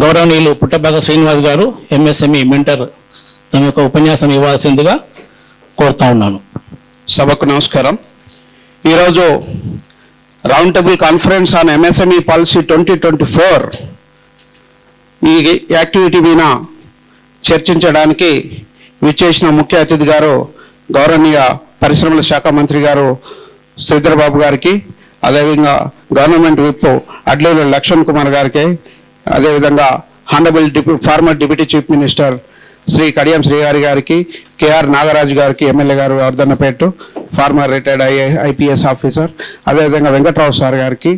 గౌరవనీయులు పుట్టపాక శ్రీనివాస్ గారు MSME mentor తమ యొక్క ఉపన్యాసం ఇవ్వాల్సిందిగా కోరుతా ఉన్నాను. సభకు నమస్కారం. ఈరోజు round table conference on MSME policy 2024 ఈ యాక్టివిటీ మీద చర్చించడానికి విచ్చేసిన ముఖ్య అతిథి గారు గౌరవనీయ పరిశ్రమల శాఖ మంత్రి గారు శ్రీధర్ బాబు గారికి, అదేవిధంగా గవర్నమెంట్ విప్ అడ్లూరి లక్ష్మణ్ కుమార్ గారికి, అదేవిధంగా honourable former deputy chief minister Shri Kadiyam శ్రీగారి గారికి, కేఆర్ నాగరాజు గారికి, ఎమ్మెల్యే గారు Wardhannapet former retired IPS officer, అదేవిధంగా వెంకట్రావు సార్ గారికి,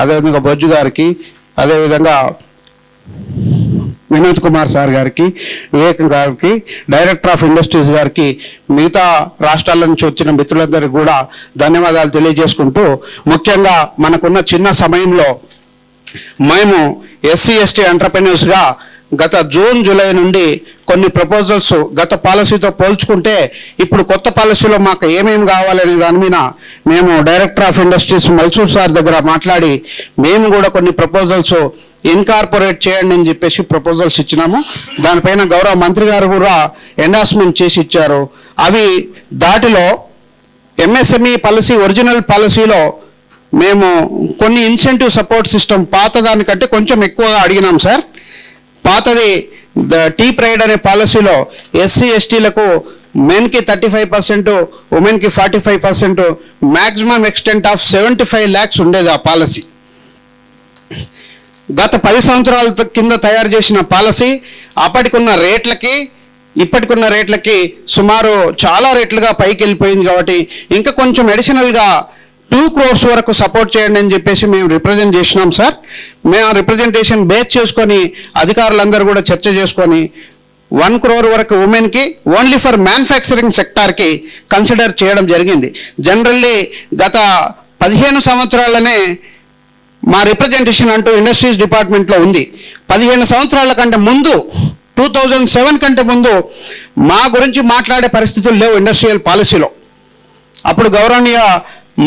అదేవిధంగా బొజ్జు గారికి, అదేవిధంగా వినోద్ కుమార్ సార్ గారికి, వివేక్ గారికి, డైరెక్టర్ ఆఫ్ ఇండస్ట్రీస్ గారికి, మిగతా రాష్ట్రాల నుంచి వచ్చిన మిత్రులందరికీ కూడా ధన్యవాదాలు తెలియజేసుకుంటూ, ముఖ్యంగా మనకున్న చిన్న సమయంలో మేము ఎస్సీ ఎస్టీ ఎంటర్‌ప్రెన్యూర్స్గా గత జూన్ జూలై నుండి కొన్ని ప్రపోజల్స్ గత పాలసీతో పోల్చుకుంటే ఇప్పుడు కొత్త పాలసీలో మాకు ఏమేమి కావాలనే దాని మీద మేము director of industries Malsoor sir దగ్గర మాట్లాడి మేము కూడా కొన్ని ప్రపోజల్స్ ఇన్కార్పొరేట్ చేయండి అని చెప్పేసి ప్రపోజల్స్ ఇచ్చినాము. దానిపైన గౌరవ మంత్రి గారు కూడా ఎండార్స్మెంట్ చేసి ఇచ్చారు. అవి దాటిలో ఎంఎస్ఎంఈ పాలసీ ఒరిజినల్ పాలసీలో మేము కొన్ని ఇన్సెంటివ్ సపోర్ట్ సిస్టమ్ పాత దానికంటే కొంచెం ఎక్కువగా అడిగినాం సార్. పాతది టీ ప్రైడ్ అనే పాలసీలో ఎస్సీ ఎస్టీలకు మెన్కి 35%, ఉమెన్కి 45%, మ్యాక్సిమం ఎక్స్టెంట్ ఆఫ్ 75 lakhs ఉండేది ఆ పాలసీ. గత 10 సంవత్సరాల కింద తయారు చేసిన పాలసీ అప్పటికున్న రేట్లకి ఇప్పటికున్న రేట్లకి సుమారు చాలా రేట్లుగా పైకి వెళ్ళిపోయింది. కాబట్టి ఇంకా కొంచెం అడిషనల్గా 2 crores వరకు సపోర్ట్ చేయండి అని చెప్పేసి మేము రిప్రజెంట్ చేసినాం సార్. మేము ఆ రిప్రజెంటేషన్ బేస్ చేసుకొని అధికారులందరూ కూడా చర్చ చేసుకొని 1 crore వరకు ఉమెన్కి ఓన్లీ ఫర్ మ్యానుఫ్యాక్చరింగ్ సెక్టార్కి కన్సిడర్ చేయడం జరిగింది. జనరల్లీ గత 15 సంవత్సరాలనే మా రిప్రజెంటేషన్ అంటూ ఇండస్ట్రీస్ డిపార్ట్మెంట్లో ఉంది. 15 సంవత్సరాల కంటే ముందు 2007 కంటే ముందు మా గురించి మాట్లాడే పరిస్థితులు లేవు ఇండస్ట్రియల్ పాలసీలో. అప్పుడు గౌరవనీయ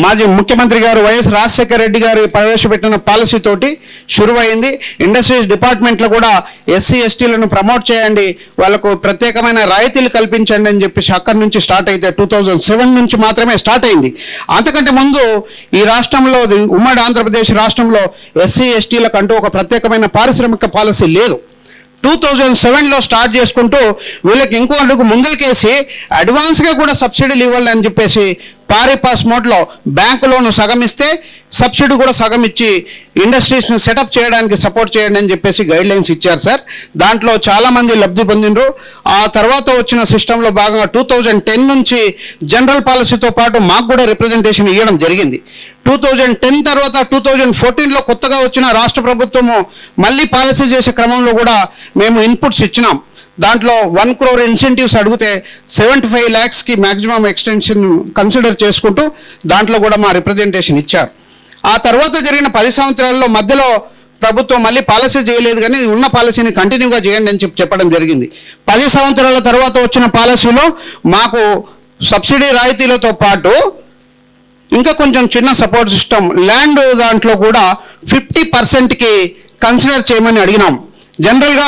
మాజీ ముఖ్యమంత్రి గారు వైఎస్ రాజశేఖర రెడ్డి గారు ప్రవేశపెట్టిన పాలసీతోటి షురువైంది. ఇండస్ట్రీస్ డిపార్ట్మెంట్లో కూడా ఎస్సీ ఎస్టీలను ప్రమోట్ చేయండి, వాళ్ళకు ప్రత్యేకమైన రాయితీలు కల్పించండి అని చెప్పేసి అక్కడి నుంచి స్టార్ట్ అయితే 2007 నుంచి మాత్రమే స్టార్ట్ అయింది. అంతకంటే ముందు ఈ రాష్ట్రంలో ఉమ్మడి ఆంధ్రప్రదేశ్ రాష్ట్రంలో ఎస్సీ ఎస్టీలకు అంటూ ఒక ప్రత్యేకమైన పారిశ్రామిక పాలసీ లేదు. 2007లో స్టార్ట్ చేసుకుంటూ వీళ్ళకి ఇంకో అడుగు ముందుకేసి అడ్వాన్స్గా కూడా సబ్సిడీలు ఇవ్వాలి అని చెప్పేసి పాస్ మోడ్లో బ్యాంకు లోను సగం ఇస్తే సబ్సిడీ కూడా సగం ఇచ్చి ఇండస్ట్రీస్ని సెటప్ చేయడానికి సపోర్ట్ చేయండి అని చెప్పేసి గైడ్లైన్స్ ఇచ్చారు సార్. దాంట్లో చాలామంది లబ్ధి పొందినరు. ఆ తర్వాత వచ్చిన సిస్టంలో భాగంగా 2010 నుంచి జనరల్ పాలసీతో పాటు మాకు కూడా రిప్రజెంటేషన్ ఇవ్వడం జరిగింది. 2010 తర్వాత 2014లో కొత్తగా వచ్చిన రాష్ట్ర ప్రభుత్వము మళ్ళీ పాలసీ చేసే క్రమంలో కూడా మేము ఇన్పుట్స్ ఇచ్చినాం. దాంట్లో 1 crore ఇన్సెంటివ్స్ అడిగితే 75 lakhsకి మ్యాక్సిమం ఎక్స్టెన్షన్ కన్సిడర్ చేసుకుంటూ దాంట్లో కూడా మా రిప్రజెంటేషన్ ఇచ్చారు. ఆ తర్వాత జరిగిన 10 సంవత్సరాల్లో మధ్యలో ప్రభుత్వం మళ్ళీ పాలసీ చేయలేదు, కానీ ఉన్న పాలసీని కంటిన్యూగా చేయండి అని చెప్పడం జరిగింది. 10 సంవత్సరాల తర్వాత వచ్చిన పాలసీలో మాకు సబ్సిడీ రాయితీలతో పాటు ఇంకా కొంచెం చిన్న సపోర్ట్ సిస్టమ్ ల్యాండ్ దాంట్లో కూడా 50%కి కన్సిడర్ చేయమని అడిగినాం. జనరల్గా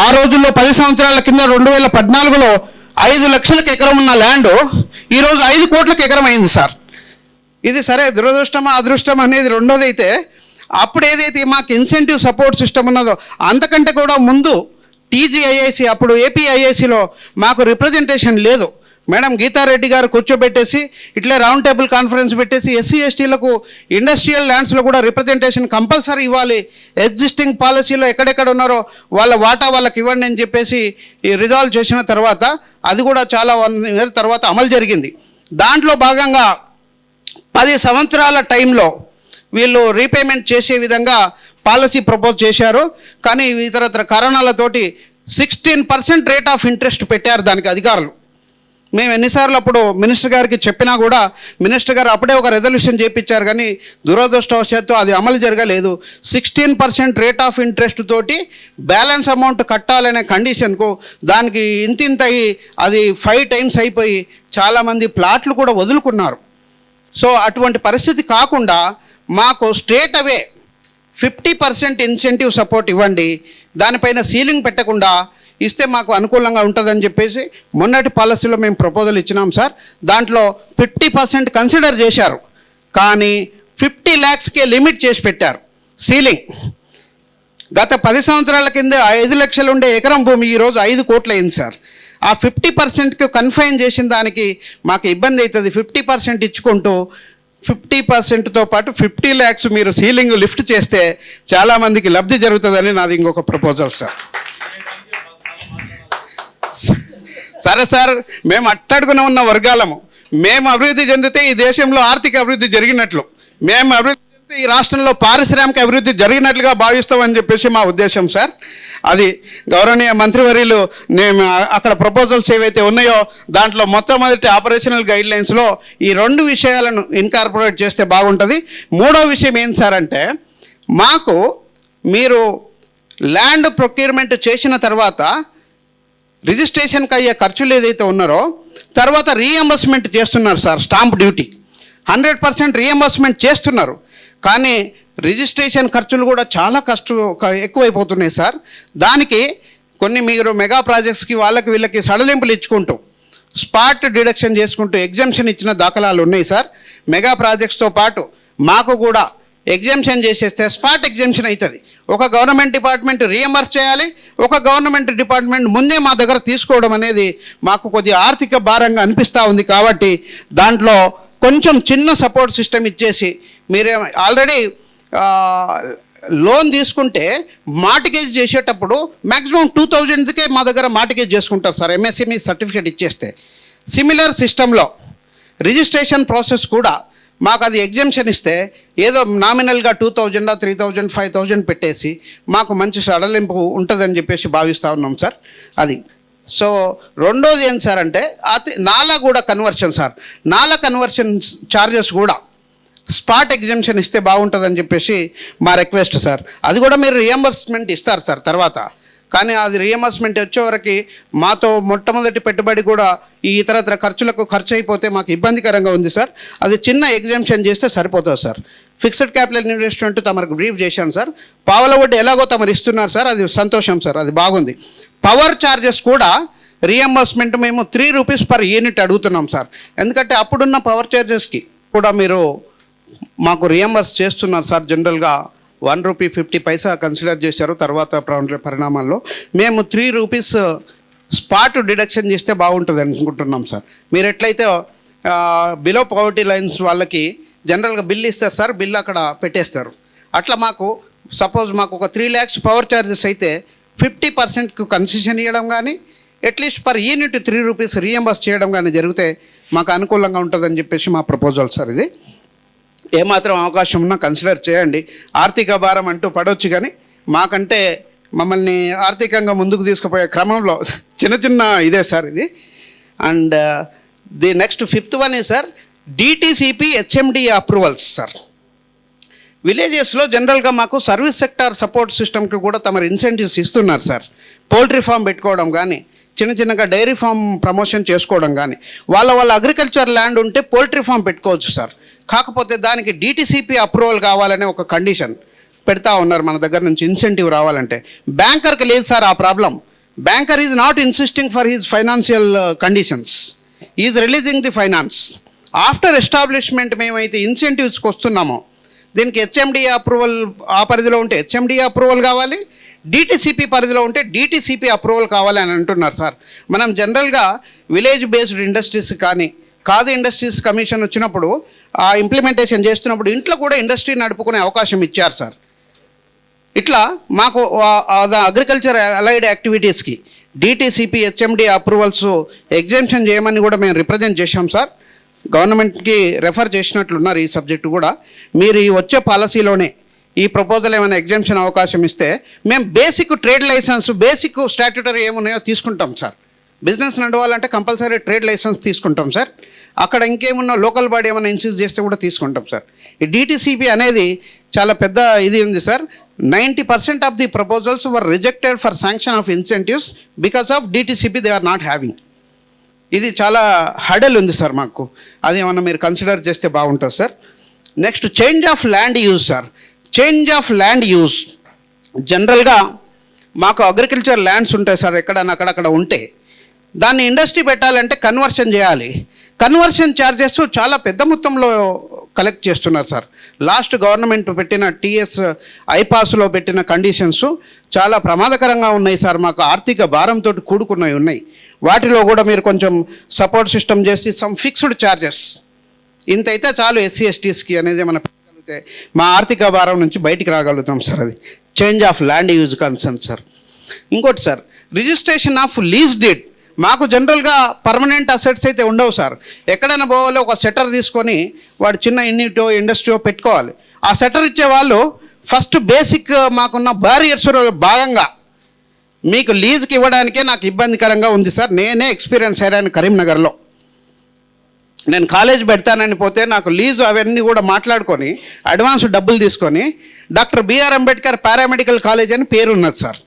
ఆ రోజుల్లో 10 సంవత్సరాల కింద 2014లో 5 లక్షలకు ఎకరం ఉన్న ల్యాండ్ ఈరోజు 5 కోట్లకు ఎకరం అయింది సార్. ఇది సరే దురదృష్టమా అదృష్టం అనేది రెండోది అయితే, అప్పుడు ఏదైతే మాకు ఇన్సెంటివ్ సపోర్ట్ సిస్టమ్ ఉన్నదో అంతకంటే కూడా ముందు టీజీఐఐసి అప్పుడు ఏపీఐఐసిలో మాకు రిప్రజెంటేషన్ లేదు. మేడం గీతారెడ్డి గారు కూర్చోబెట్టేసి ఇట్లే రౌండ్ టేబుల్ కాన్ఫరెన్స్ పెట్టేసి ఎస్సీ ఎస్టీలకు ఇండస్ట్రియల్ ల్యాండ్స్లో కూడా రిప్రజెంటేషన్ కంపల్సరీ ఇవ్వాలి, ఎగ్జిస్టింగ్ పాలసీలో ఎక్కడెక్కడ ఉన్నారో వాళ్ళ వాటా వాళ్ళకి ఇవ్వండి అని చెప్పేసి రిజాల్వ్ చేసిన తర్వాత అది కూడా చాలా 1 year తర్వాత అమలు జరిగింది. దాంట్లో భాగంగా 10 సంవత్సరాల టైంలో వీళ్ళు రీపేమెంట్ చేసే విధంగా పాలసీ ప్రపోజ్ చేశారు. కానీ ఇతరత్ర కారణాలతోటి 16% రేట్ ఆఫ్ ఇంట్రెస్ట్ పెట్టారు దానికి అధికారులు. మేము ఎన్నిసార్లు అప్పుడు మినిస్టర్ గారికి చెప్పినా కూడా మినిస్టర్ గారు అప్పుడే ఒక రెజల్యూషన్ చేయించారు, కానీ దురదృష్టవశాత్తు అది అమలు జరగలేదు. 16% రేట్ ఆఫ్ ఇంట్రెస్ట్ తోటి బ్యాలెన్స్ అమౌంట్ కట్టాలనే కండిషన్కు దానికి ఇంతింత అది 5 times అయిపోయి చాలామంది ప్లాట్లు కూడా వదులుకున్నారు. సో అటువంటి పరిస్థితి కాకుండా మాకు స్ట్రేట్ అవే 50% ఇన్సెంటివ్ సపోర్ట్ ఇవ్వండి, దానిపైన సీలింగ్ పెట్టకుండా ఇస్తే మాకు అనుకూలంగా ఉంటుందని చెప్పేసి మొన్నటి పాలసీలో మేము ప్రపోజల్ ఇచ్చినాం సార్. దాంట్లో 50% కన్సిడర్ చేశారు, కానీ 50 lakhsకే లిమిట్ చేసి పెట్టారు సీలింగ్. గత 10 సంవత్సరాల కింద 5 లక్షలు ఉండే ఎకరం భూమి ఈరోజు 5 కోట్లు అయింది సార్. ఆ 50%కి కన్ఫైన్ చేసిన దానికి మాకు ఇబ్బంది అవుతుంది. 50% ఇచ్చుకుంటూ 50%తో పాటు 50 lakhs మీరు సీలింగ్ లిఫ్ట్ చేస్తే చాలామందికి లబ్ధి జరుగుతుందని నాది ఇంకొక ప్రపోజల్ సార్. సరే సార్, మేము అట్టడుగున ఉన్న వర్గాలము, మేము అభివృద్ధి చెందితే ఈ దేశంలో ఆర్థిక అభివృద్ధి జరిగినట్లు, మేము అభివృద్ధి చెందితే ఈ రాష్ట్రంలో పారిశ్రామిక అభివృద్ధి జరిగినట్లుగా భావిస్తామని చెప్పేసి మా ఉద్దేశం సార్. అది గౌరవనీయ మంత్రివర్యులు నేను అక్కడ ప్రపోజల్స్ ఏవైతే ఉన్నాయో దాంట్లో మొట్టమొదటి ఆపరేషనల్ గైడ్లైన్స్లో ఈ 2 విషయాలను ఇన్కార్పొరేట్ చేస్తే బాగుంటుంది. మూడో విషయం ఏంటి సార్ అంటే, మాకు మీరు ల్యాండ్ ప్రొక్యూర్మెంట్ చేసిన తర్వాత రిజిస్ట్రేషన్కి అయ్యే ఖర్చులు ఏదైతే ఉన్నారో తర్వాత రీఎంబర్స్మెంట్ చేస్తున్నారు సార్. స్టాంప్ డ్యూటీ 100% రీఎంబర్స్మెంట్ చేస్తున్నారు, కానీ రిజిస్ట్రేషన్ ఖర్చులు కూడా చాలా ఎక్కువైపోతున్నాయి సార్. దానికి కొన్ని మీరు మెగా ప్రాజెక్ట్స్కి వాళ్ళకి వీళ్ళకి సడలింపులు ఇచ్చుకుంటూ స్పాట్ డిడక్షన్ చేసుకుంటూ ఎగ్జామ్షన్ ఇచ్చిన దాఖలాలు ఉన్నాయి సార్. మెగా ప్రాజెక్ట్స్తో పాటు మాకు కూడా ఎగ్జామ్షన్ చేసేస్తే స్పాట్ ఎగ్జామ్షన్ అవుతుంది. ఒక గవర్నమెంట్ డిపార్ట్మెంట్ రీఎంబర్స్ చేయాలి, ఒక గవర్నమెంట్ డిపార్ట్మెంట్ ముందే మా దగ్గర తీసుకోవడం అనేది మాకు కొద్దిగా ఆర్థిక భారంగా అనిపిస్తూ ఉంది. కాబట్టి దాంట్లో కొంచెం చిన్న సపోర్ట్ సిస్టమ్ ఇచ్చేసి, మీరే ఆల్రెడీ లోన్ తీసుకుంటే మార్టిగేజ్ చేసేటప్పుడు మ్యాక్సిమం 2000కే మా దగ్గర మార్టిగేజ్ చేసుకుంటారు సార్, ఎంఎస్ఎంఈ సర్టిఫికేట్ ఇచ్చేస్తే. సిమిలర్ సిస్టంలో రిజిస్ట్రేషన్ ప్రాసెస్ కూడా మాకు అది ఎగ్జామ్షన్ ఇస్తే ఏదో నామినల్గా 2000, 3000, 5000 పెట్టేసి మాకు మంచి సడలింపు ఉంటుందని చెప్పేసి భావిస్తూ ఉన్నాం సార్. అది సో రెండోది ఏంటి సార్ అంటే నాలా కూడా కన్వర్షన్ సార్. నాలా కన్వర్షన్ ఛార్జెస్ కూడా స్పాట్ ఎగ్జామ్షన్ ఇస్తే బాగుంటుందని చెప్పేసి మా రిక్వెస్ట్ సార్. అది కూడా మీరు రియంబర్స్మెంట్ ఇస్తారు సార్ తర్వాత, కానీ అది రియంబర్స్మెంట్ వచ్చేవరకు మాతో మొట్టమొదటి పెట్టుబడి కూడా ఈ ఇతరత్ర ఖర్చులకు ఖర్చు అయిపోతే మాకు ఇబ్బందికరంగా ఉంది సార్. అది చిన్న ఎగ్జామ్షన్ చేస్తే సరిపోతుంది సార్. ఫిక్స్డ్ క్యాపిటల్ ఇన్వెస్ట్మెంట్ తమకు బ్రీఫ్ చేశాను సార్. పావుల వడ్డీ ఎలాగో తమరు ఇస్తున్నారు సార్, అది సంతోషం సార్, అది బాగుంది. పవర్ ఛార్జెస్ కూడా రియంబర్స్మెంట్ మేము 3 rupees per unit అడుగుతున్నాం సార్. ఎందుకంటే అప్పుడున్న పవర్ ఛార్జెస్కి కూడా మీరు మాకు రియంబర్స్ చేస్తున్నారు సార్. జనరల్గా 1 rupee 50 paisa కన్సిడర్ చేశారు. తర్వాత పరిణామాల్లో మేము 3 rupees స్పాట్ డిడక్షన్ చేస్తే బాగుంటుంది అనుకుంటున్నాం సార్. మీరు ఎట్లయితే బిలో పవర్టీ లైన్స్ వాళ్ళకి జనరల్గా బిల్ ఇస్తారు సార్, బిల్ అక్కడ పెట్టేస్తారు. అట్లా మాకు సపోజ్ మాకు ఒక 3 lakhs పవర్ ఛార్జెస్ అయితే 50%కు కన్సెషన్ ఇవ్వడం కానీ at least per unit 3 rupees reimburse చేయడం కానీ జరిగితే మాకు అనుకూలంగా ఉంటుందని చెప్పేసి మా ప్రపోజల్ సార్. ఇది ఏమాత్రం అవకాశం ఉన్నా కన్సిడర్ చేయండి. ఆర్థిక భారం అంటూ పడవచ్చు, కానీ మాకంటే మమ్మల్ని ఆర్థికంగా ముందుకు తీసుకుపోయే క్రమంలో చిన్న ఇదే సార్ ఇది. And the next 5th one is sir DTCP HMDA approvals sir. విలేజెస్లో జనరల్గా మాకు సర్వీస్ సెక్టార్ సపోర్ట్ సిస్టమ్కి కూడా తమ ఇన్సెంటివ్స్ ఇస్తున్నారు సార్. పౌల్ట్రీ ఫామ్ పెట్టుకోవడం కానీ, చిన్నగా డైరీ ఫామ్ ప్రమోషన్ చేసుకోవడం కానీ, వాళ్ళ అగ్రికల్చర్ ల్యాండ్ ఉంటే పౌల్ట్రీ ఫామ్ పెట్టుకోవచ్చు సార్. కాకపోతే దానికి డిటిసిపి అప్రూవల్ కావాలనే ఒక కండిషన్ పెడతా ఉన్నారు మన దగ్గర నుంచి ఇన్సెంటివ్ రావాలంటే. బ్యాంకర్కి లేదు సార్ ఆ problem. Banker is not insisting for his financial conditions, is releasing the finance. After establishment మేమైతే ఇన్సెంటివ్స్కి వస్తున్నామో దీనికి హెచ్ఎండి అప్రూవల్, ఆ పరిధిలో ఉంటే హెచ్ఎండి అప్రూవల్ కావాలి, డిటిసిపి పరిధిలో ఉంటే డిటిసిపి అప్రూవల్ కావాలి అని అంటున్నారు సార్. మనం జనరల్గా విలేజ్ బేస్డ్ ఇండస్ట్రీస్ కానీ ఖాదీ ఇండస్ట్రీస్ కమిషన్ వచ్చినప్పుడు ఆ ఇంప్లిమెంటేషన్ చేస్తున్నప్పుడు ఇంట్లో కూడా ఇండస్ట్రీ నడుపుకునే అవకాశం ఇచ్చారు సార్. ఇట్లా మాకు అగ్రికల్చర్ అలైడ్ యాక్టివిటీస్కి డిటిసిపి హెచ్ఎండి అప్రూవల్స్ ఎగ్జామ్షన్ చేయమని కూడా మేము రిప్రజెంట్ చేశాం సార్. గవర్నమెంట్కి రెఫర్ చేసినట్లున్నారు ఈ సబ్జెక్టు కూడా. మీరు ఈ వచ్చే పాలసీలోనే ఈ ప్రపోజల్ ఏమైనా ఎగ్జామ్షన్ అవకాశం ఇస్తే మేము basic trade licence, basic statutory ఏమున్నాయో తీసుకుంటాం సార్. బిజినెస్ నడవాలంటే కంపల్సరీ ట్రేడ్ లైసెన్స్ తీసుకుంటాం సార్. అక్కడ ఇంకేమున్నా లోకల్ బాడీ ఏమైనా ఇన్సిస్ట్ చేస్తే కూడా తీసుకుంటాం సార్. ఈ డిటిసిపి అనేది చాలా పెద్ద ఇది ఉంది sir. 90% of the proposals were rejected for sanction of incentives because of DTCP they are not having. ఇది చాలా హడల్ ఉంది సార్ మాకు. అది ఏమన్నా మీరు కన్సిడర్ చేస్తే బాగుంటుంది sir. Next change of land use sir. Change of land use. జనరల్గా మాకు అగ్రికల్చర్ ల్యాండ్స్ ఉంటాయి సార్, ఎక్కడన్నా అక్కడక్కడ ఉంటే దాన్ని ఇండస్ట్రీ పెట్టాలంటే కన్వర్షన్ చేయాలి. కన్వర్షన్ ఛార్జెస్ చాలా పెద్ద మొత్తంలో కలెక్ట్ చేస్తున్నారు సార్. లాస్ట్ గవర్నమెంట్ పెట్టిన టీఎస్ ఐపాస్లో పెట్టిన కండిషన్స్ చాలా ప్రమాదకరంగా ఉన్నాయి సార్. మాకు ఆర్థిక భారంతో కూడుకున్నవి ఉన్నాయి. వాటిలో కూడా మీరు కొంచెం సపోర్ట్ సిస్టమ్ చేసి సమ్ ఫిక్స్డ్ ఛార్జెస్ ఇంత అయితే చాలు ఎస్సీ ఎస్టీస్కి అనేది మనం పెట్టగలిగితే మా ఆర్థిక భారం నుంచి బయటికి రాగలుగుతాం సార్. అది change of land use concern sir. ఇంకోటి sir, registration of lease deed. మాకు జనరల్గా పర్మనెంట్ అసెట్స్ అయితే ఉండవు సార్. ఎక్కడైనా పోవాలి ఒక సెటర్ తీసుకొని వాడు చిన్న యూనిటో ఇండస్ట్రీయో పెట్టుకోవాలి. ఆ సెటర్ ఇచ్చే వాళ్ళు ఫస్ట్ బేసిక్ మాకున్న బ్యారియర్స్ భాగంగా మీకు లీజ్కి ఇవ్వడానికే నాకు ఇబ్బందికరంగా ఉంది సార్. నేనే ఎక్స్పీరియన్స్ అయ్యాను కరీంనగర్లో. నేను కాలేజ్ పెడతానని పోతే నాకు లీజు అవన్నీ కూడా మాట్లాడుకొని అడ్వాన్స్ డబ్బులు తీసుకొని doctor B R Ambedkar paramedical college అని పేరు ఉన్నది సార్.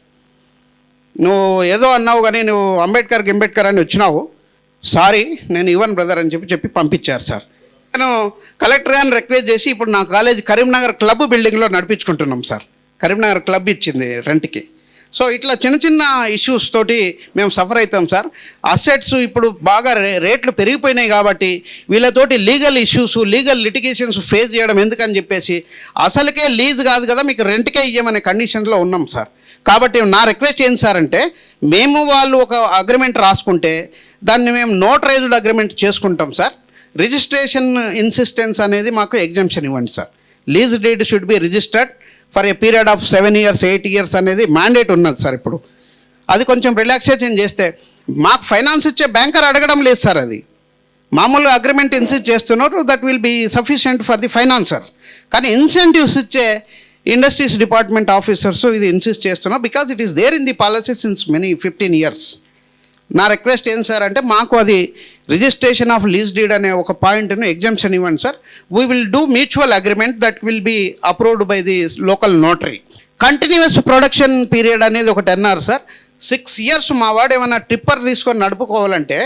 నువ్వు ఏదో అన్నావు కానీ నువ్వు అంబేద్కర్ అని వచ్చినావు, సారీ నేను ఇవ్వను బ్రదర్ అని చెప్పి పంపించారు సార్. నేను కలెక్టర్ గారిని రిక్వెస్ట్ చేసి ఇప్పుడు నా కాలేజ్ కరీంనగర్ క్లబ్ బిల్డింగ్లో నడిపించుకుంటున్నాం సార్. కరీంనగర్ క్లబ్ ఇచ్చింది రెంట్కి. సో ఇట్లా చిన్న చిన్న ఇష్యూస్ తోటి మేము సఫర్ అవుతాం సార్. అసెట్స్ ఇప్పుడు బాగా రేట్లు పెరిగిపోయినాయి కాబట్టి వీళ్ళతోటి legal issues, legal litigations face చేయడం ఎందుకని చెప్పేసి అసలుకే లీజ్ కాదు కదా మీకు రెంట్కే ఇవ్వమనే కండిషన్లో ఉన్నాం సార్. కాబట్టి నా రిక్వెస్ట్ ఏంటి సార్ అంటే, మేము వాళ్ళు ఒక అగ్రిమెంట్ రాసుకుంటే దాన్ని మేము నోటరైజ్డ్ అగ్రిమెంట్ చేసుకుంటాం సార్. రిజిస్ట్రేషన్ ఇన్సిస్టెన్స్ అనేది మాకు ఎగ్జామ్షన్ ఇవ్వండి sir. Lease deed should be registered for a period of 7 years 8 years అనేది మ్యాండేట్ ఉన్నది సార్. ఇప్పుడు అది కొంచెం రిలాక్సేషన్ చేస్తే మాకు ఫైనాన్స్ ఇచ్చే బ్యాంకర్ అడగడం లేదు సార్. అది మామూలుగా అగ్రిమెంట్ ఇన్సిస్ట్ చేస్తున్నారు, that will be sufficient for the financer. కానీ ఇన్సెంటివ్స్ ఇచ్చే ఇండస్ట్రీస్ డిపార్ట్మెంట్ ఆఫీసర్స్ ఇది ఇన్సిస్ట్ చేస్తున్నారు because it is there in the policy since 15 years. నా రిక్వెస్ట్ ఏంటి సార్ అంటే, మాకు అది రిజిస్ట్రేషన్ ఆఫ్ లీజ్ డీడ్ అనే ఒక పాయింట్ను ఎగ్జామ్షన్ ఇవ్వండి sir. We will do mutual agreement that will be approved by the local notary. Continuous production period అనేది ఒకటి అన్నారు సార్. 6 years మా వాడు ఏమైనా ట్రిప్పర్ తీసుకొని నడుపుకోవాలంటే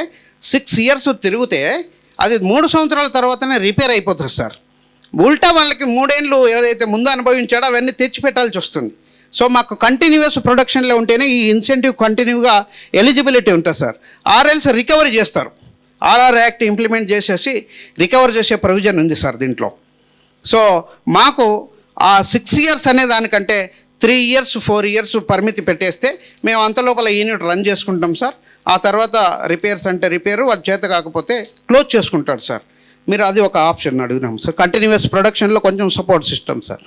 6 years తిరిగితే అది 3 సంవత్సరాల తర్వాతనే రిపేర్ అయిపోతుంది సార్. ఉల్టా వాళ్ళకి 3 ఏళ్ళు ఏదైతే ముందు అనుభవించాడో అవన్నీ తెచ్చిపెట్టాల్సి వస్తుంది. సో మాకు కంటిన్యూస్ ప్రొడక్షన్లో ఉంటేనే ఈ ఇన్సెంటివ్ కంటిన్యూగా ఎలిజిబిలిటీ ఉంటుంది సార్. ఆర్ఎల్స్ రికవరీ చేస్తారు. ఆర్ఆర్ యాక్ట్ ఇంప్లిమెంట్ చేసేసి రికవర్ చేసే ప్రొవిజన్ ఉంది సార్ దీంట్లో. సో మాకు ఆ 6 years అనే దానికంటే 3 years 4 years పరిమితి పెట్టేస్తే మేము అంత లోపల యూనిట్ రన్ చేసుకుంటాం సార్. ఆ తర్వాత రిపేర్స్ అంటే రిపేరు, వాటి చేత కాకపోతే క్లోజ్ చేసుకుంటాడు సార్. మీరు అది ఒక ఆప్షన్ అడిగినాం సార్. కంటిన్యూస్ ప్రొడక్షన్లో కొంచెం support system sir.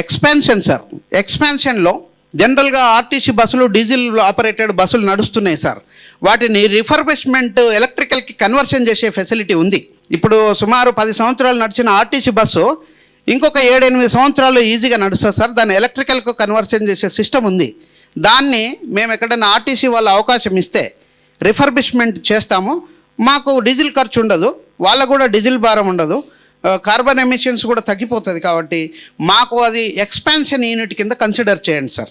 Expansion sir. ఎక్స్పాన్షన్లో జనరల్గా ఆర్టీసీ బస్సులు డీజిల్ ఆపరేటెడ్ బస్సులు నడుస్తున్నాయి సార్. వాటిని రిఫర్బిష్మెంట్ ఎలక్ట్రికల్కి కన్వర్షన్ చేసే ఫెసిలిటీ ఉంది. ఇప్పుడు సుమారు 10 సంవత్సరాలు నడిచిన ఆర్టీసీ బస్సు ఇంకొక 7-8 సంవత్సరాలు ఈజీగా నడుస్తుంది సార్. దాన్ని ఎలక్ట్రికల్కు కన్వర్షన్ చేసే సిస్టమ్ ఉంది. దాన్ని మేము ఎక్కడైనా ఆర్టీసీ వాళ్ళ అవకాశం ఇస్తే రిఫర్బిష్మెంట్ చేస్తాము. మాకు డీజిల్ ఖర్చు ఉండదు, వాళ్ళకు కూడా డీజిల్ భారం ఉండదు, కార్బన్ ఎమిషన్స్ కూడా తగ్గిపోతుంది. కాబట్టి మాకు అది ఎక్స్పాన్షన్ యూనిట్ కింద కన్సిడర్ చేయండి సార్.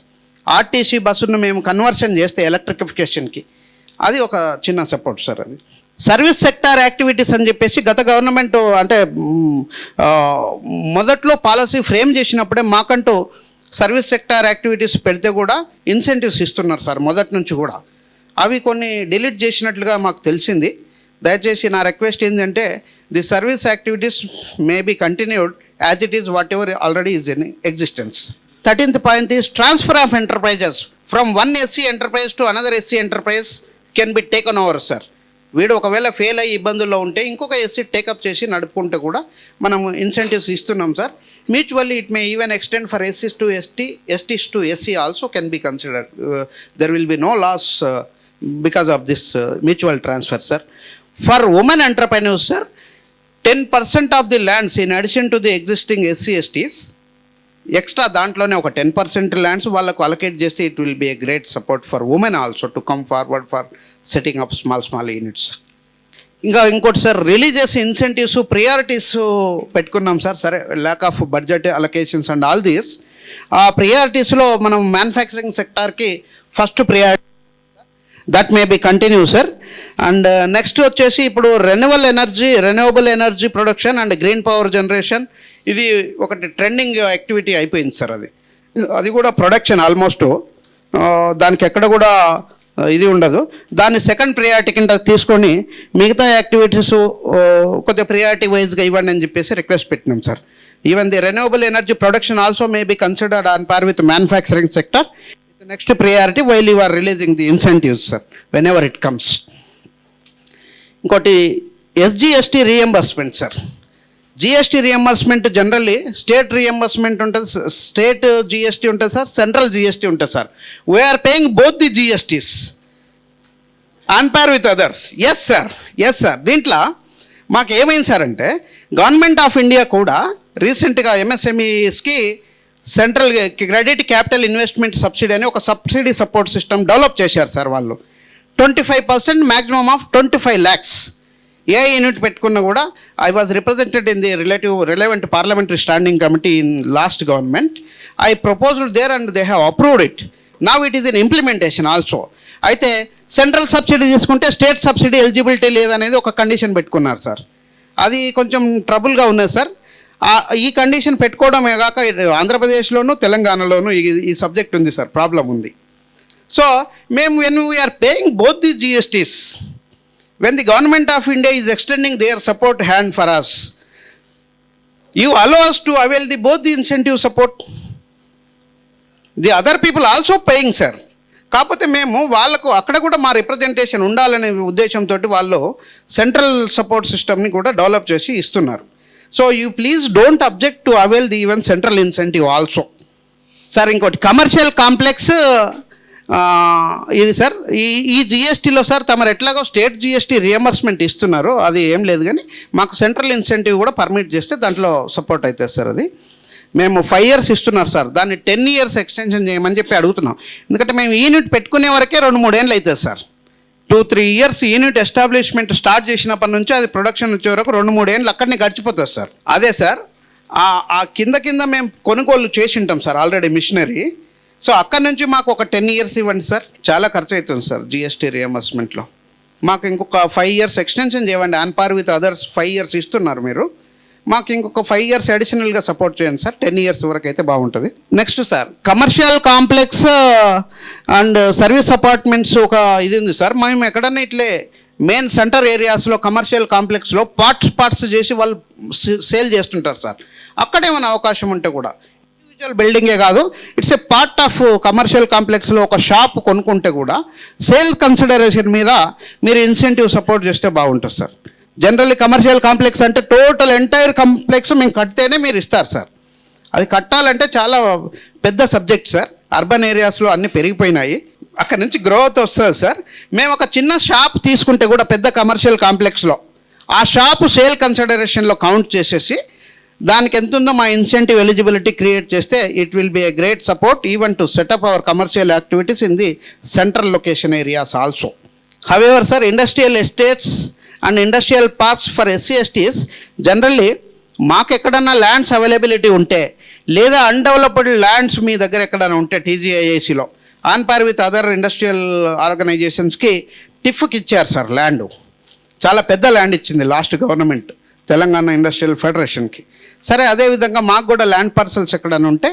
ఆర్టీసీ బస్సును మేము కన్వర్షన్ చేస్తే ఎలక్ట్రిఫికేషన్కి అది ఒక చిన్న సపోర్ట్ సార్. అది సర్వీస్ సెక్టార్ యాక్టివిటీస్ అని చెప్పేసి గత గవర్నమెంట్ అంటే మొదట్లో పాలసీ ఫ్రేమ్ చేసినప్పుడే మాకంటూ సర్వీస్ సెక్టార్ యాక్టివిటీస్ పెడితే కూడా ఇన్సెంటివ్స్ ఇస్తున్నారు సార్ మొదటి నుంచి కూడా. అవి కొన్ని డిలీట్ చేసినట్లుగా మాకు తెలిసింది. దయచేసి నా రిక్వెస్ట్ ఏంటంటే, the service activities may be continued as it is whatever already is in existence. 13th point is transfer of enterprises from one SC enterprise to another SC enterprise can be taken over sir. వీడు ఒకవేళ fail అయ్యి ఇబ్బందుల్లో ఉంటే ఇంకొక SC take up చేసి నడుపుకుంటే కూడా మనం incentives ఇస్తున్నాం sir. Mutually it may even extend for SCs to ST, STs to SC also can be considered. There will be no loss because of this mutual transfer sir. For women entrepreneurs sir, 10% of the lands in addition to the existing SC STs extra దాంట్లోనే ఒక 10% lands వాళ్ళకు allocate చేస్తే it will be a great support for women also to come forward for setting up small units. ఇంకోటి sir, religious incentives priorities పెట్టుకున్నాం sir. సరే, lack of budget allocations and all these. ఆ ప్రియారిటీస్లో మనం manufacturing సెక్టార్కి first priority, that may be continue sir. And next వచ్చేసి ఇప్పుడు renewable energy production and green power generation, ఇది ఒకటి ట్రెండింగ్ యాక్టివిటీ అయిపోయింది సార్. అది కూడా ప్రొడక్షన్ ఆల్మోస్ట్ దానికి ఎక్కడ కూడా ఇది ఉండదు. దాన్ని సెకండ్ ప్రియారిటీ కింద తీసుకొని మిగతా యాక్టివిటీస్ కొద్దిగా ప్రియారిటీ వైజ్గా ఇవ్వండి అని చెప్పేసి రిక్వెస్ట్ పెట్టినాం sir. Even the renewable energy production also may be considered on par with manufacturing sector. Next priority while you are releasing the incentives sir whenever it comes. ఇంకోటి SGST reimbursement sir. GST reimbursement generally state reimbursement ఉంటుంది, state GST ఉంటుంది sir, central GST ఉంటుంది sir. We are paying both the GSTs on par with others. Yes sir. దీంట్లో మాకు ఏమైంది sir అంటే government of India కూడా రీసెంట్గా MSMEస్కి central credit capital investment subsidy అని ఒక సబ్సిడీ సపోర్ట్ సిస్టమ్ డెవలప్ చేశారు సార్. వాళ్ళు 25% maximum of 25 lakhs a unit పెట్టుకున్నా కూడా. I was represented in the relevant parliamentary standing committee in last government. I proposed there and they have approved it. Now it is in implementation also. అయితే central subsidy తీసుకుంటే state subsidy eligibility లేదనేది ఒక condition పెట్టుకున్నారు sir. అది కొంచెం ట్రబుల్గా ఉన్నది sir. ఈ condition పెట్టుకోవడమే కాక ఆంధ్రప్రదేశ్లోను తెలంగాణలోను ఈ సబ్జెక్ట్ ఉంది సార్, ప్రాబ్లం ఉంది. సో మేము when we are paying both the GSTs, when the government of India is extending their support hand for us, you allow us to avail both the incentive support. The other people also paying sir. కాకపోతే మేము వాళ్ళకు అక్కడ కూడా మా representation ఉండాలనే ఉద్దేశంతో వాళ్ళు central support సిస్టమ్ని కూడా డెవలప్ చేసి ఇస్తున్నారు. So you please don't object to avail the even central incentive also. Sir ఇంకోటి కమర్షియల్ కాంప్లెక్స్ ఇది సార్. ఈ GSTలో సార్ తమరు ఎట్లాగో స్టేట్ GST రియంబర్స్మెంట్ ఇస్తున్నారు, అది ఏం లేదు, కానీ మాకు సెంట్రల్ ఇన్సెంటివ్ కూడా పర్మిట్ చేస్తే దాంట్లో సపోర్ట్ అవుతుంది సార్. అది మేము 5 years ఇస్తున్నారు సార్, దాన్ని 10 years ఎక్స్టెన్షన్ చేయమని చెప్పి అడుగుతున్నాం. ఎందుకంటే మేము యూనిట్ పెట్టుకునే వరకే 2-3 ఏళ్ళు అవుతుంది sir. 2-3 years unit establishment start చేసినప్పటి నుంచి అది ప్రొడక్షన్ వచ్చే వరకు 2-3 ఏళ్ళు అక్కడనే గడిచిపోతుంది సార్. అదే సార్ ఆ కింద మేము కొనుగోలు చేసి ఉంటాం సార్ ఆల్రెడీ మిషనరీ. సో అక్కడ నుంచి మాకు ఒక 10 years ఇవ్వండి సార్. చాలా ఖర్చు అవుతుంది సార్ GST రియంబర్స్మెంట్లో. మాకు ఇంకొక 5 years ఎక్స్టెన్షన్ చేయండి. On par with others 5 years ఇస్తున్నారు మీరు, మాకు ఇంకొక 5 years అడిషనల్గా సపోర్ట్ చేయండి సార్. 10 years వరకు అయితే బాగుంటుంది. Next sir commercial complex and service apartments ఒక ఇది ఉంది సార్. మేము ఎక్కడన్నా ఇట్లే మెయిన్ సెంటర్ ఏరియాస్లో కమర్షియల్ కాంప్లెక్స్లో పార్ట్స్ చేసి వాళ్ళు సేల్ చేస్తుంటారు సార్. అక్కడేమైనా అవకాశం ఉంటే కూడా ఇండివిజువల్ బిల్డింగే కాదు, it's a part of commercial కాంప్లెక్స్లో ఒక షాప్ కొనుక్కుంటే కూడా సేల్ కన్సిడరేషన్ మీద మీరు ఇన్సెంటివ్ సపోర్ట్ చేస్తే బాగుంటుంది సార్. జనరల్లీ కమర్షియల్ కాంప్లెక్స్ అంటే టోటల్ ఎంటైర్ కాంప్లెక్స్ మేము కడితేనే మీరు ఇస్తారు సార్. అది కట్టాలంటే చాలా పెద్ద సబ్జెక్ట్ సార్. అర్బన్ ఏరియాస్లో అన్నీ పెరిగిపోయినాయి, అక్కడ నుంచి గ్రోత్ వస్తుంది సార్. మేము ఒక చిన్న షాప్ తీసుకుంటే కూడా పెద్ద కమర్షియల్ కాంప్లెక్స్లో ఆ షాపు సేల్ కన్సిడరేషన్లో కౌంట్ చేసేసి దానికి ఎంత ఉందో మా ఇన్సెంటివ్ ఎలిజిబిలిటీ క్రియేట్ చేస్తే it will be a great support even to set up our commercial activities in the central location areas also. However sir industrial estates and industrial parks for SC/STs generally మాకు ఎక్కడన్నా lands availability ఉంటే లేదా undeveloped lands మీ దగ్గర ఎక్కడైనా ఉంటే TGIACలో on par with other industrial ఆర్గనైజేషన్స్కి టిఫ్కి ఇచ్చారు సార్ ల్యాండ్. చాలా పెద్ద ల్యాండ్ ఇచ్చింది లాస్ట్ గవర్నమెంట్ తెలంగాణ ఇండస్ట్రియల్ ఫెడరేషన్కి. సరే అదేవిధంగా మాకు కూడా ల్యాండ్ పార్సల్స్ ఎక్కడైనా ఉంటే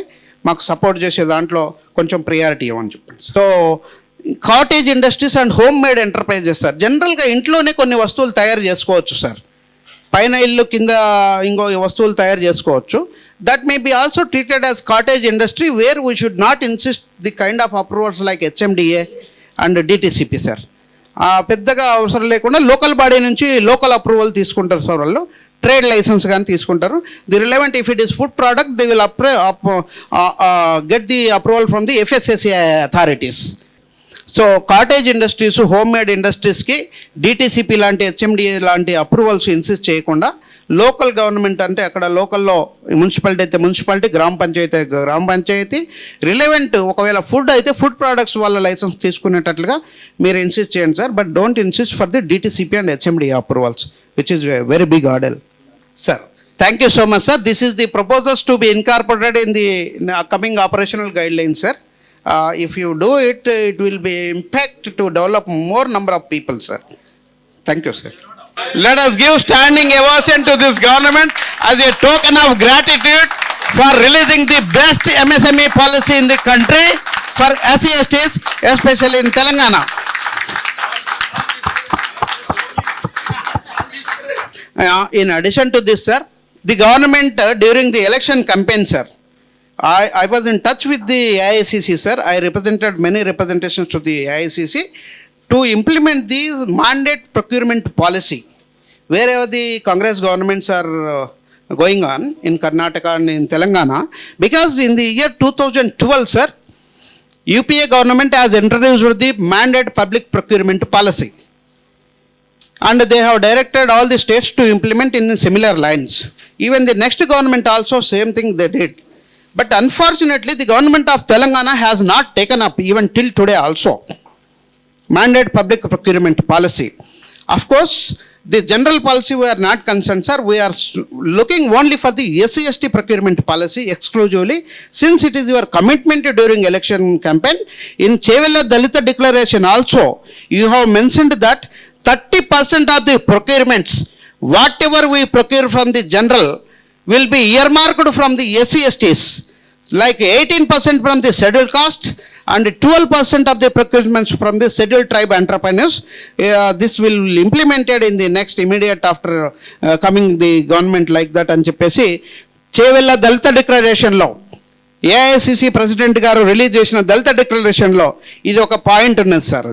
మాకు సపోర్ట్ చేసే దాంట్లో కొంచెం ప్రియారిటీ ఇవ్వమని చెప్పండి. So cottage industries and home made enterprises sir. జనరల్గా ఇంట్లోనే కొన్ని వస్తువులు తయారు చేసుకోవచ్చు సార్. పైన ఇల్లు కింద ఇంకో వస్తువులు తయారు చేసుకోవచ్చు. That may be also treated as cottage industry where we should not insist the kind of approvals like HMDA and DTCP sir. పెద్దగా అవసరం లేకుండా లోకల్ బాడీ నుంచి లోకల్ అప్రూవల్ తీసుకుంటారు సార్. వాళ్ళు ట్రేడ్ లైసెన్స్ కానీ తీసుకుంటారు. The relevant if it is food product they will get the approval from the FSSAI authorities. So cottage industries home made ఇండస్ట్రీస్కి DTCP లాంటి HMDA లాంటి అప్రూవల్స్ ఇన్సిస్ట్ చేయకుండా local government అంటే అక్కడ లోకల్లో మున్సిపాలిటీ అయితే మున్సిపాలిటీ, గ్రామ పంచాయతీ అయితే గ్రామ పంచాయతీ, రిలవెంట్ ఒకవేళ ఫుడ్ అయితే ఫుడ్ ప్రోడక్ట్స్ వాళ్ళ లైసెన్స్ తీసుకునేటట్లుగా మీరు ఇన్సిస్ట్ చేయండి sir. But don't insist for the DTCP and HMDA approvals which is very big order sir. Thank you so much sir. This is the proposals to be incorporated in the coming operational guidelines sir. If you do it, it will be impact to develop more number of people, sir. Thank you, sir. Let us give standing ovation to this government as a token of gratitude for releasing the best MSME policy in the country for SC/STs, especially in Telangana. In addition to this, sir, the government during the election campaign, sir, I was in touch with the AICC, sir. I represented many representations to the AICC to implement the mandate procurement policy. Wherever the Congress governments are going on in Karnataka and in Telangana, because in the year 2012, sir, UPA government has introduced the mandate public procurement policy. And they have directed all the states to implement in similar lines. Even the next government also same thing they did. But unfortunately, the government of Telangana has not taken up even till today also mandate public procurement policy. Of course, the general policy we are not concerned, sir. We are looking only for the SC/ST procurement policy exclusively, since it is your commitment during election campaign. In Chevella Dalita declaration also, you have mentioned that 30% of the procurements, whatever we procure from the general, will be earmarked from the SC/STs, like 18% from the scheduled caste and 12% of the procurements from the scheduled tribe entrepreneurs. This will be implemented in the next immediate after coming the government like that అని చెప్పేసి చేవెళ్ళ దళిత డిక్లరేషన్లో AICC president గారు release చేసిన దళిత డిక్లరేషన్లో ఇది ఒక point ఉన్నది sir.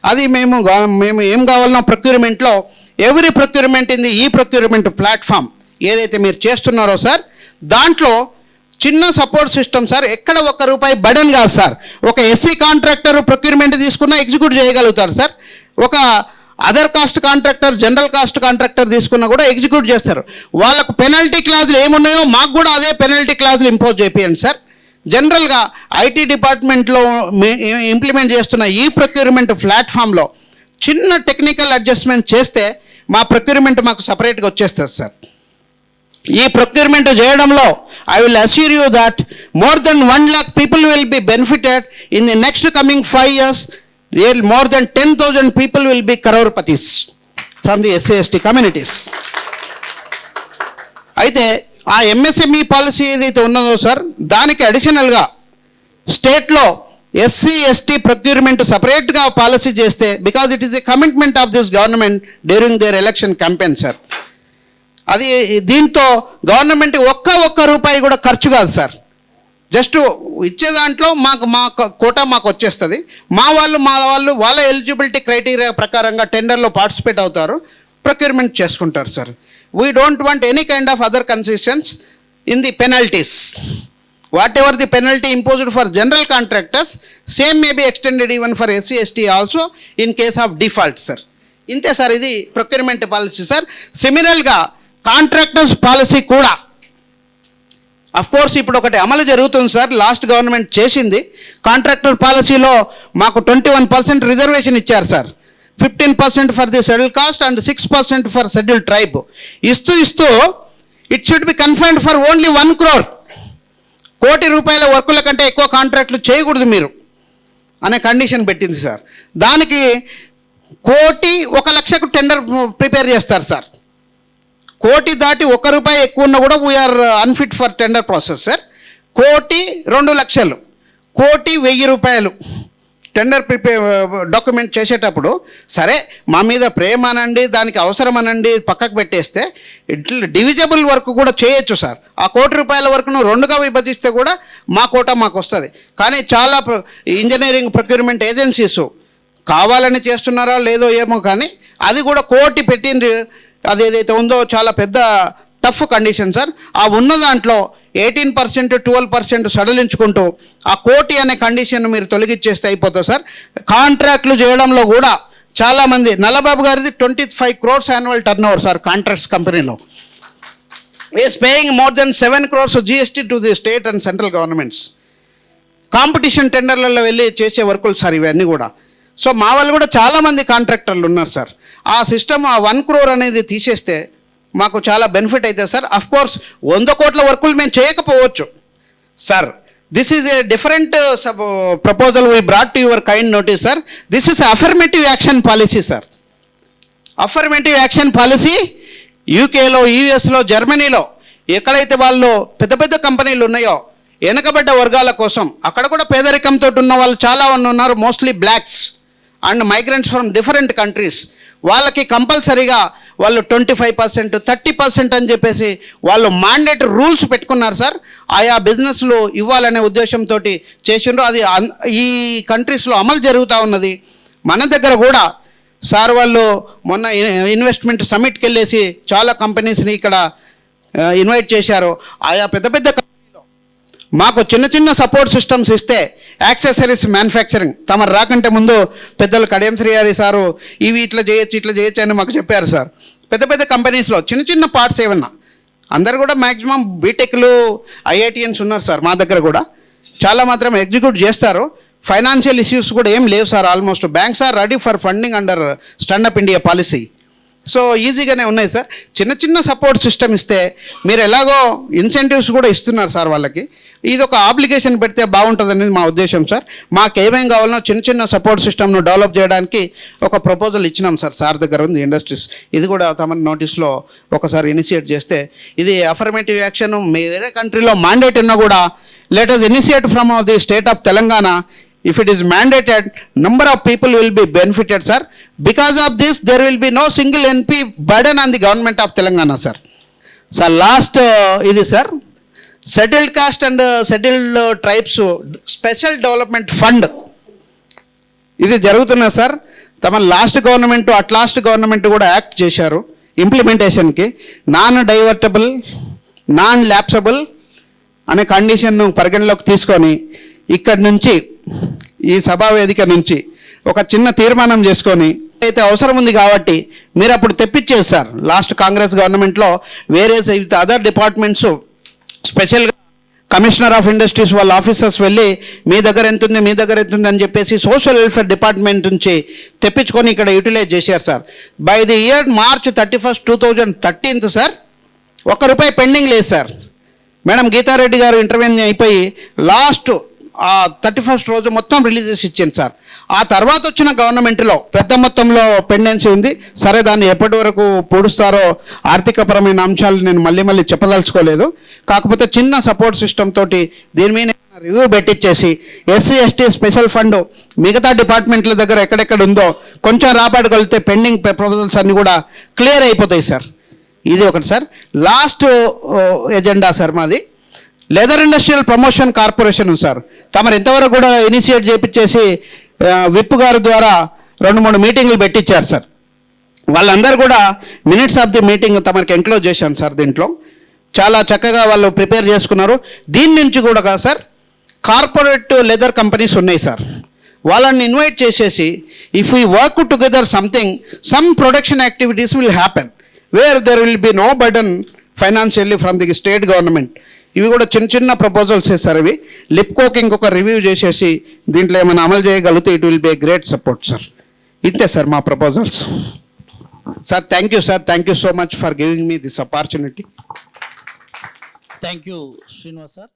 అది మేము ఏం కావాలన్నా ప్రొక్యూర్మెంట్లో ఎవ్రీ ప్రొక్యూర్మెంట్ ఇన్ ది ఈ ప్రొక్యూర్మెంట్ ప్లాట్ఫామ్ ఏదైతే మీరు చేస్తున్నారో సార్, దాంట్లో చిన్న సపోర్ట్ సిస్టమ్ సార్. ఎక్కడ ఒక్క రూపాయి బర్డెన్ కాదు సార్. ఒక ఎస్సీ కాంట్రాక్టర్ ప్రొక్యూర్మెంట్ తీసుకున్నా ఎగ్జిక్యూట్ చేయగలుగుతారు సార్. ఒక other cost contractor, general cost contractor తీసుకున్నా కూడా ఎగ్జిక్యూట్ చేస్తారు. వాళ్ళకు పెనల్టీ క్లాజులు ఏమున్నాయో మాకు కూడా అదే పెనల్టీ క్లాజులు ఇంపోజ్ చేయండి సార్. జనరల్గా ఐటీ డిపార్ట్మెంట్లో ఇంప్లిమెంట్ చేస్తున్న ఈ ప్రొక్యూర్మెంట్ ప్లాట్ఫామ్లో చిన్న టెక్నికల్ అడ్జస్ట్మెంట్ చేస్తే మా ప్రొక్యూర్మెంట్ మాకు సపరేట్గా వచ్చేస్తుంది సార్. ఈ ప్రొక్యూర్మెంట్ చేయడంలో I will assure you that more than 1 lakh people will be benefited in the next coming 5 years. More than 10,000 people will be crorepatis from the SC/ST communities. అయితే ఆ MSME policy ఏదైతే ఉన్నదో sir, దానికి అడిషనల్గా స్టేట్లో SC/ST procurement సపరేట్గా policy చేస్తే, because it is a commitment of this government during their election campaign sir. అది దీంతో గవర్నమెంట్ ఒక్క రూపాయి కూడా ఖర్చు కాదు సార్. జస్ట్ ఇచ్చే దాంట్లో మా కోటా మాకు వచ్చేస్తుంది. మా వాళ్ళు వాళ్ళ ఎలిజిబిలిటీ క్రైటీరియా ప్రకారంగా టెండర్లో పార్టిసిపేట్ అవుతారు, ప్రొక్యూర్మెంట్ చేసుకుంటారు sir. We don't want any kind of other concessions in the penalties. What ever the penalty imposed for general contractors, same may be extended even for SC/ST also in case of default sir. ఇంతే sir, ఇది procurement policy sir. సిమిలర్గా contractors policy కూడా course ఇప్పుడు ఒకటి అమలు జరుగుతుంది sir. Last government చేసింది. Contractor పాలసీలో మాకు 21% రిజర్వేషన్ ఇచ్చారు sir. 15% for the schedule caste and 6% for schedule tribe. ఇస్తూ it should be confined for only 1 crore. ₹1,00,00,000 వర్కుల కంటే ఎక్కువ కాంట్రాక్టులు చేయకూడదు మీరు అనే కండిషన్ పెట్టింది సార్. దానికి 1,00,00,000కు టెండర్ ప్రిపేర్ చేస్తారు సార్. 1,00,00,000 దాటి ₹1 ఎక్కువ ఉన్నా కూడా we are unfit for tender process sir. 1,02,00,000, ₹1,10,000 tender document చేసేటప్పుడు సరే మా మీద ప్రేమ అనండి, దానికి అవసరం అనండి, పక్కకు పెట్టేస్తే ఇట్లా డివిజబుల్ వర్క్ కూడా చేయొచ్చు సార్. ఆ ₹1,00,00,000 వరకును 2గా విభజిస్తే కూడా మా కోటా మాకు వస్తుంది. కానీ చాలా ఇంజనీరింగ్ ప్రొక్యూర్మెంట్ ఏజెన్సీస్ కావాలని చేస్తున్నారా లేదో ఏమో, కానీ అది కూడా 1,00,00,000 పెట్టింది. అది ఏదైతే ఉందో చాలా పెద్ద టఫ్ కండిషన్ సార్. ఆ ఉన్న దాంట్లో 18%, 12% సడలించుకుంటూ ఆ 1,00,00,000 అనే కండిషన్ మీరు తొలగించేస్తే అయిపోతుంది సార్. కాంట్రాక్ట్లు చేయడంలో కూడా చాలామంది, నల్లబాబు గారిది 25 crores annual turnover sir contracts కంపెనీలో. Is paying more than 7 crores GST to the state and central governments. Competition టెండర్లలో వెళ్ళి చేసే వర్కులు సార్ ఇవన్నీ కూడా. సో మా వాళ్ళు కూడా చాలామంది కాంట్రాక్టర్లు ఉన్నారు సార్. ఆ సిస్టమ్ ఆ 1 crore అనేది తీసేస్తే మాకు చాలా బెనిఫిట్ అవుతుంది సార్. కోర్స్ 100 కోట్ల వర్కులు మేము చేయకపోవచ్చు sir. This is a different proposal we brought to your kind notice, sir. This is affirmative action policy, sir. Affirmative action policy యూకేలో, యూఎస్లో, జర్మనీలో ఎక్కడైతే వాళ్ళు పెద్ద పెద్ద కంపెనీలు ఉన్నాయో వెనకబడ్డ వర్గాల కోసం, అక్కడ కూడా పేదరికంతో ఉన్న వాళ్ళు చాలా మంది ఉన్నారు, mostly blocks and migrants from different countries. వాళ్ళకి కంపల్సరీగా వాళ్ళు 25%, 30% అని చెప్పేసి వాళ్ళు మ్యాండేట్ రూల్స్ పెట్టుకున్నారు సార్. ఆయా బిజినెస్లు ఇవ్వాలనే ఉద్దేశంతో చేసిండ్రు. అది ఈ కంట్రీస్లో అమలు జరుగుతూ ఉన్నది. మన దగ్గర కూడా సార్ వాళ్ళు మొన్న ఇన్వెస్ట్మెంట్ సమిట్కి వెళ్ళేసి చాలా కంపెనీస్ని ఇక్కడ ఇన్వైట్ చేశారు. ఆయా పెద్ద పెద్ద కంపెనీలో మాకు చిన్న చిన్న సపోర్ట్ సిస్టమ్స్ ఇస్తే యాక్సెసరీస్ మ్యానుఫ్యాక్చరింగ్ తమరు రాకంటే ముందు పెద్దలు కడియం శ్రీహరి సారు ఇవి ఇట్లా చేయొచ్చు అని మాకు చెప్పారు సార్. పెద్ద పెద్ద కంపెనీస్లో చిన్న చిన్న పార్ట్స్ ఏమన్నా, అందరు కూడా మ్యాక్సిమం బీటెక్లు, ఐఐటిఎన్స్ ఉన్నారు సార్ మా దగ్గర కూడా, చాలా మాత్రం ఎగ్జిక్యూట్ చేస్తారు. ఫైనాన్షియల్ ఇష్యూస్ కూడా ఏం లేవు sir. Almost banks are ready for funding under stand up India policy. So ఈజీగానే ఉన్నాయి సార్. చిన్న చిన్న సపోర్ట్ సిస్టమ్ ఇస్తే, మీరు ఎలాగో ఇన్సెంటివ్స్ కూడా ఇస్తున్నారు సార్ వాళ్ళకి, ఇది ఒక అప్లికేషన్ పెడితే బాగుంటుంది అనేది మా ఉద్దేశం సార్. మాకు ఏమేం కావాలనో చిన్న చిన్న సపోర్ట్ సిస్టమ్ను డెవలప్ చేయడానికి ఒక ప్రపోజల్ ఇచ్చినాం సార్. సార్ దగ్గర ఉంది ఇండస్ట్రీస్, ఇది కూడా తమ నోటీస్లో ఒకసారి ఇనిషియేట్ చేస్తే, ఇది అఫర్మేటివ్ యాక్షన్ వేరే కంట్రీలో మ్యాండేట్ ఉన్నా కూడా let us initiate from the state of Telangana. If it is mandated, number of people will be benefited, sir. Because of this, there will be no single NP burden on the government of Telangana, sir. So last ఇది sir, settled cost and settled tribes special development fund ఇది జరుగుతున్నది sir. తమ last government, at last government కూడా act చేశారు ఇంప్లిమెంటేషన్కి. Non divertible, non lapsable అనే కండిషన్ను పరిగణలోకి తీసుకొని ఇక్కడి నుంచి, ఈ సభా వేదిక నుంచి ఒక చిన్న తీర్మానం చేసుకొని అయితే అవసరం ఉంది కాబట్టి మీరు అప్పుడు తెప్పించేది సార్. లాస్ట్ కాంగ్రెస్ గవర్నమెంట్లో వేరే అదర్ డిపార్ట్మెంట్స్ స్పెషల్గా కమిషనర్ ఆఫ్ ఇండస్ట్రీస్ వాళ్ళ ఆఫీసర్స్ వెళ్ళి మీ దగ్గర ఎంతుంది అని చెప్పేసి సోషల్ వెల్ఫేర్ డిపార్ట్మెంట్ నుంచి తెప్పించుకొని ఇక్కడ యూటిలైజ్ చేశారు sir. By the year March 31, 2013 sir, ₹1 pending లేదు సార్. మేడం గీతారెడ్డి గారు ఇంటర్వ్యూ అయిపోయి లాస్ట్ 31st రోజు మొత్తం రిలీజ్ చేసి ఇచ్చింది సార్. ఆ తర్వాత వచ్చిన గవర్నమెంట్లో పెద్ద మొత్తంలో పెండెన్సీ ఉంది. సరే, దాన్ని ఎప్పటి వరకు పూడుస్తారో ఆర్థికపరమైన అంశాలు నేను మళ్ళీ చెప్పదలుచుకోలేదు. కాకపోతే చిన్న సపోర్ట్ సిస్టమ్ తోటి దీని మీద రివ్యూ పెట్టించేసి SC/ST స్పెషల్ ఫండ్ మిగతా డిపార్ట్మెంట్ల దగ్గర ఎక్కడెక్కడ ఉందో కొంచెం రాబడగలిగితే పెండింగ్ ప్రపోజల్స్ అన్నీ కూడా క్లియర్ అయిపోతాయి సార్. ఇది ఒకటి సార్. లాస్ట్ ఎజెండా సార్ మాది leather industrial promotion corporation sir. తమరు ఇంతవరకు కూడా ఇనిషియేట్ చేయించేసి విప్ గారి ద్వారా 2-3 మీటింగ్లు పెట్టించారు సార్. వాళ్ళందరూ కూడా మినిట్స్ ఆఫ్ ది మీటింగ్ తమరికి ఎంక్లోజ్ చేశాను సార్. దీంట్లో చాలా చక్కగా వాళ్ళు ప్రిపేర్ చేసుకున్నారు. దీని నుంచి కూడా సార్ కార్పొరేట్ లెదర్ కంపెనీస్ ఉన్నాయి సార్, వాళ్ళని ఇన్వైట్ చేసేసి if we work together something, some production activities will happen where there will be no burden financially from the state government. ఇవి కూడా చిన్న చిన్న ప్రపోజల్స్ చేస్తారు. ఇవి లిప్కోకి ఇంకొక రివ్యూ చేసేసి దీంట్లో ఏమైనా అమలు చేయగలిగితే it will be a great support sir. ఇంతే సార్ మా proposals sir. Thank you sir, thank you so much for giving me this opportunity. Thank you Srinivas sir.